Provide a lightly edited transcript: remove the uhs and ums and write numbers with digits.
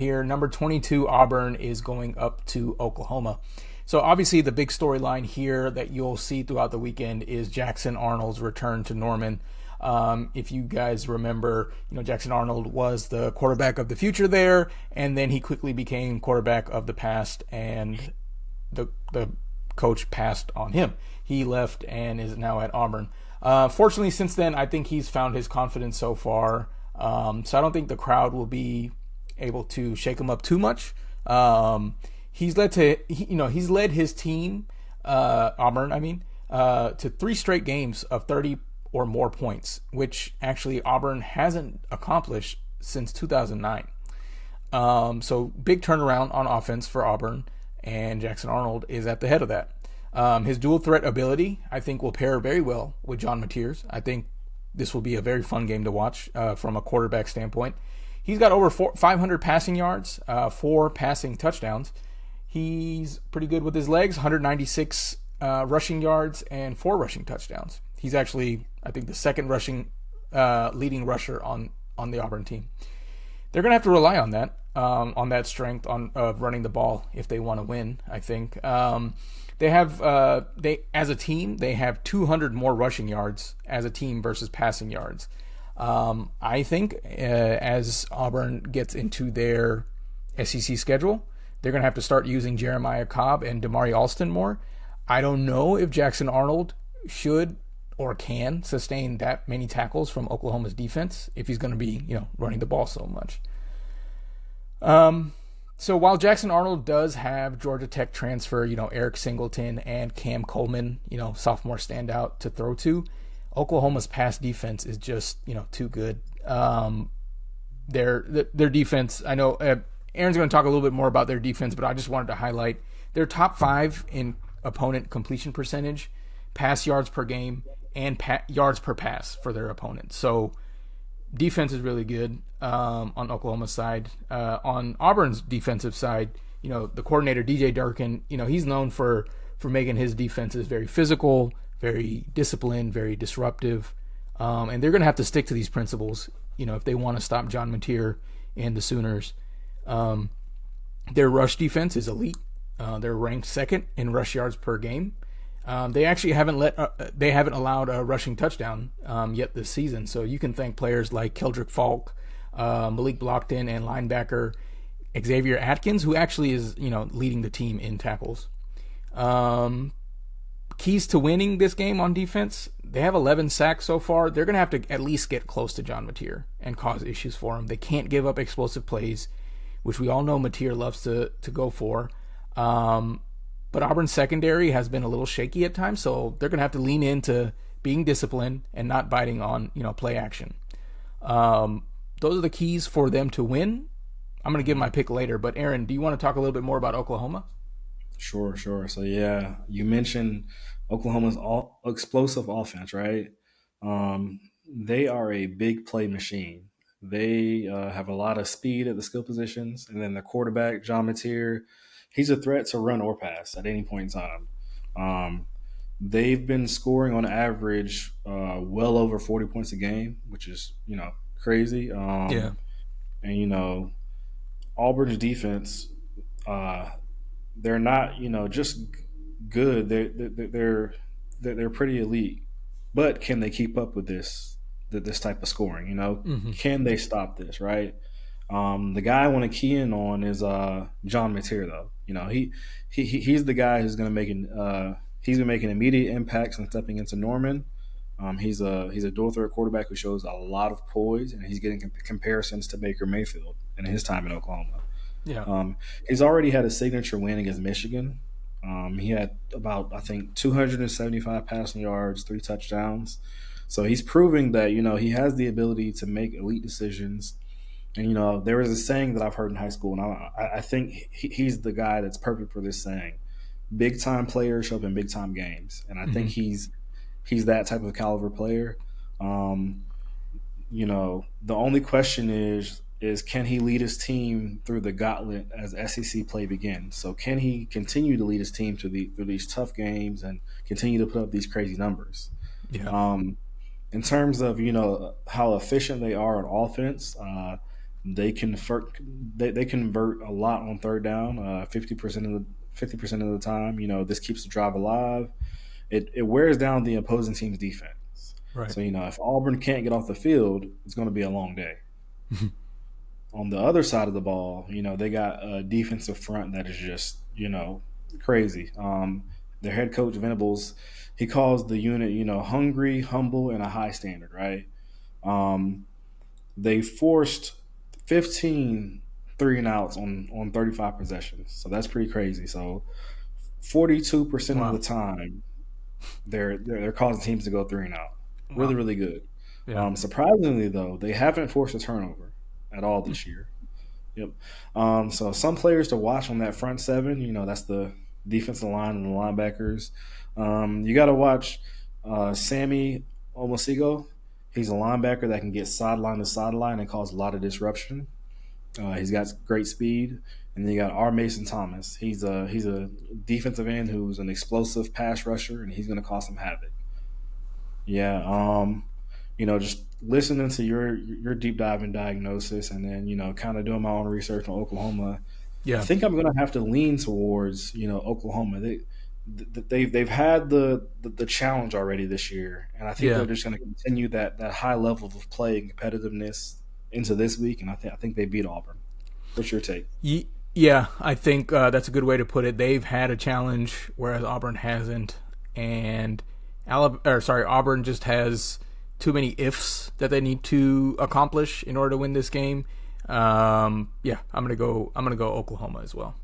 here. Number 22, Auburn is going up to Oklahoma. So obviously the big storyline here that you'll see throughout the weekend is Jackson Arnold's return to Norman. If you guys remember, Jackson Arnold was the quarterback of the future there, and then he quickly became quarterback of the past, and the coach passed on him. He left and is now at Auburn. Fortunately, since then, I think he's found his confidence so far. So I don't think the crowd will be able to shake him up too much. He's led his team, Auburn, to three straight games of 30 or more points, which actually Auburn hasn't accomplished since 2009. So big turnaround on offense for Auburn, and Jackson Arnold is at the head of that. His dual threat ability, I think, will pair very well with John Mateers. I think this will be a very fun game to watch from a quarterback standpoint. He's got over 500 passing yards, 4 passing touchdowns. He's pretty good with his legs, 196 rushing yards and 4 rushing touchdowns. He's actually, I think, the second leading rusher on the Auburn team. They're going to have to rely on that strength of running the ball if they want to win. I think as a team they have 200 more rushing yards as a team versus passing yards. I think as Auburn gets into their SEC schedule, they're going to have to start using Jeremiah Cobb and Damari Alston more. I don't know if Jackson Arnold should or can sustain that many tackles from Oklahoma's defense if he's going to be, running the ball so much. So while Jackson Arnold does have Georgia Tech transfer, Eric Singleton and Cam Coleman, sophomore standout to throw to, Oklahoma's pass defense is just, too good. Their defense, I know Aaron's going to talk a little bit more about their defense, but I just wanted to highlight they're top 5 in opponent completion percentage, pass yards per game, and yards per pass for their opponents. So defense is really good on Oklahoma's side. On Auburn's defensive side, the coordinator DJ Durkin, he's known for making his defenses very physical, very disciplined, very disruptive, and they're going to have to stick to these principles, if they want to stop John Mateer and the Sooners. Their rush defense is elite. They're ranked second in rush yards per game. They actually haven't allowed a rushing touchdown yet this season. So you can thank players like Keldrick Falk, Malik Blockton, and linebacker Xavier Atkins, who actually is leading the team in tackles. Keys to winning this game on defense: they have 11 sacks so far. They're going to have to at least get close to John Mateer and cause issues for him. They can't give up explosive plays, which we all know Mateer loves to go for. But Auburn's secondary has been a little shaky at times, so they're going to have to lean into being disciplined and not biting on play action. Those are the keys for them to win. I'm going to give my pick later, but Aaron, do you want to talk a little bit more about Oklahoma? Sure. So yeah, you mentioned Oklahoma's explosive offense, right? They are a big play machine. They have a lot of speed at the skill positions, and then the quarterback John Mateer, he's a threat to run or pass at any point in time. Um, they've been scoring on average well over 40 points a game, which is crazy. Yeah. And Auburn's defense, uh, they're not just good. They're pretty elite, but can they keep up with this type of scoring? Mm-hmm. Can they stop this? Right. The guy I want to key in on is John Mateer, though. He's the guy who's going to he's been making immediate impacts and stepping into Norman. He's a dual threat quarterback who shows a lot of poise, and he's getting comparisons to Baker Mayfield in his time in Oklahoma. Yeah. He's already had a signature win against Michigan. He had about, I think, 275 passing yards, 3 touchdowns. So he's proving that he has the ability to make elite decisions. And there was a saying that I've heard in high school, and I think he's the guy that's perfect for this saying: "Big time players show up in big time games," and I think Mm-hmm. he's that type of caliber player. Um, the only question is can he lead his team through the gauntlet as SEC play begins? So can he continue to lead his team through these tough games and continue to put up these crazy numbers? Yeah. Um, in terms of how efficient they are on offense, They convert they convert a lot on third down, 50% of the 50% of the time. This keeps the drive alive. It wears down the opposing team's defense. Right. So if Auburn can't get off the field, it's going to be a long day. On the other side of the ball, they got a defensive front that is just crazy. Their head coach Venables, he calls the unit hungry, humble, and a high standard. Right. Um, they forced 15 and outs on 35 possessions. So that's pretty crazy. So 42% of Wow. the time they're causing teams to go 3 and out. Really, Wow. really good. Yeah. Surprisingly though, they haven't forced a turnover at all this year. Yep. So some players to watch on that front seven, that's the defensive line and the linebackers. You got to watch Sammy Omosigo. He's a linebacker that can get sideline to sideline and cause a lot of disruption. He's got great speed. And then you got R. Mason Thomas. He's a defensive end who's an explosive pass rusher, and he's going to cause some havoc. Yeah. Just listening to your deep dive and diagnosis, and then kind of doing my own research on Oklahoma. I Yeah. think I'm going to have to lean towards Oklahoma. They've had the challenge already this year, and I think Yeah. they're just going to continue that high level of play and competitiveness into this week. And I think they beat Auburn. What's your take? Yeah, I think that's a good way to put it. They've had a challenge, whereas Auburn hasn't, and Auburn just has too many ifs that they need to accomplish in order to win this game. Yeah, I'm gonna go. I'm gonna go Oklahoma as well.